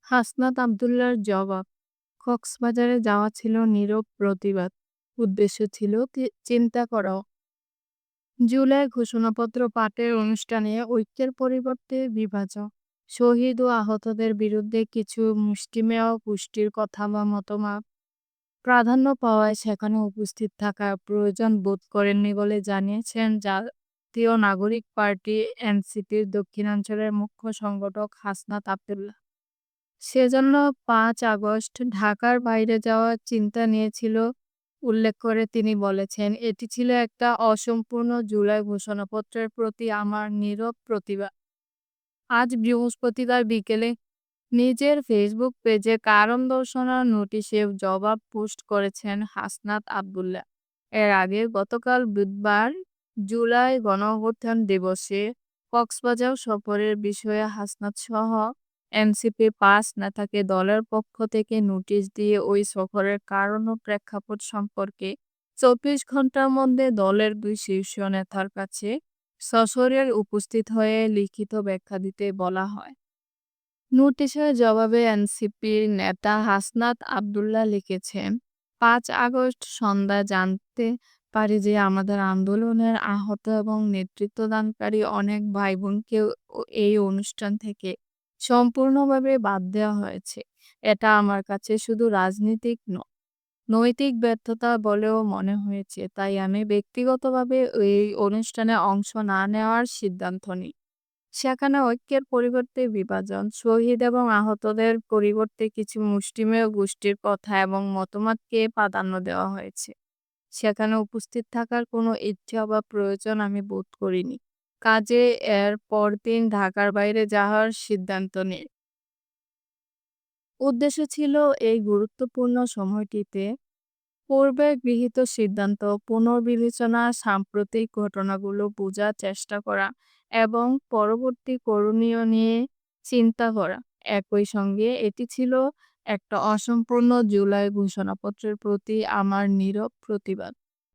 হাসনাত আব্দুল্লাহর জবাব, কক্সবাজারে যাওয়া ছিল নীরব প্রতিবাদ। উদ্দেশ্য ছিল চিন্তা করাও। জুলাই ঘোষণাপত্র পাঠের অনুষ্ঠানে ঐক্যের পরিবর্তে বিভাজন। শহীদ ও আহতদের বিরুদ্ধে কিছু মুষ্টিমেয় গোষ্ঠীর কথা বা মতামত প্রাধান্য পাওয়ায় সেখানে উপস্থিত থাকার প্রয়োজন বোধ করেননি বলে জানিয়েছেন জাতীয় নাগরিক পার্টি এনসিপির দক্ষিণাঞ্চলের মুখ্য সংগঠক হাসনাত আব্দুল্লাহ। সেজন্য ৫ আগস্ট ঢাকার বাইরে যাওয়ার চিন্তা নিয়েছিল উল্লেখ করে তিনি বলেছেন, এটি ছিল একটা অসম্পূর্ণ জুলাই ঘোষণাপত্রের প্রতি আমার নীরব প্রতিবাদ। আজ বৃহস্পতিবার বিকেলে নিজের ফেসবুক পেজে কারণ দর্শানোর নোটিশে জবাব পোস্ট করেছেন হাসনাত আব্দুল্লাহ। এর আগে গতকাল বুধবার জুলাই গণঅভ্যুত্থান দিবসে কক্সবাজার সফরের বিষয়ে হাসনাত সহ এনসিপি ৫ নেতাকে দলের পক্ষ থেকে নোটিশ দিয়ে ওই সফরের কারণ ও প্রেক্ষাপট সম্পর্কে ২৪ ঘন্টার মধ্যে দলের ২ শীর্ষ নেতার কাছে সশরীরে উপস্থিত হয়ে লিখিত ব্যাখ্যা দিতে বলা হয়। নোটিশের জবাবে এনসিপির নেতা হাসনাত আব্দুল্লাহ লিখেছেন, ৫ আগস্ট সন্ধ্যায় জানতে পারি যে আমাদের আন্দোলনের আহত এবং নেতৃত্বদানকারী অনেক ভাই-বোনকে এই অনুষ্ঠান থেকে সম্পূর্ণভাবে বাদ দেওয়া হয়েছে। এটা আমার কাছে শুধু রাজনীতিক নৈতিক ব্যর্থতা বলেও মনে হয়েছে। তাই আমি ব্যক্তিগতভাবে এই অনুষ্ঠানে অংশ না নেওয়ার সিদ্ধান্ত নিই। সেখানে ঐক্যের পরিবর্তে বিভাজন, শহীদ এবং আহতদের পরিবর্তে কিছু মুষ্টিমেয় গোষ্ঠীর কথা এবং মতামতকে প্রাধান্য দেওয়া হয়েছে। সেখানে উপস্থিত থাকার কোনো ইচ্ছা বা প্রয়োজন আমি বোধ করিনি। কাজে এর পরদিন ঢাকার বাইরে যাওয়ার সিদ্ধান্ত নিই। উদ্দেশ্য ছিল এই গুরুত্বপূর্ণ সময়টিতে পূর্বে গৃহীত সিদ্ধান্ত পুনর্বিবেচনা, সাম্প্রতিক ঘটনাগুলো বোঝার চেষ্টা করা এবং পরবর্তী করণীয় নিয়ে চিন্তা করা। একই সঙ্গে এটি ছিল একটা অসম্পূর্ণ জুলাই ঘোষণাপত্রের প্রতি আমার নীরব প্রতিবাদ।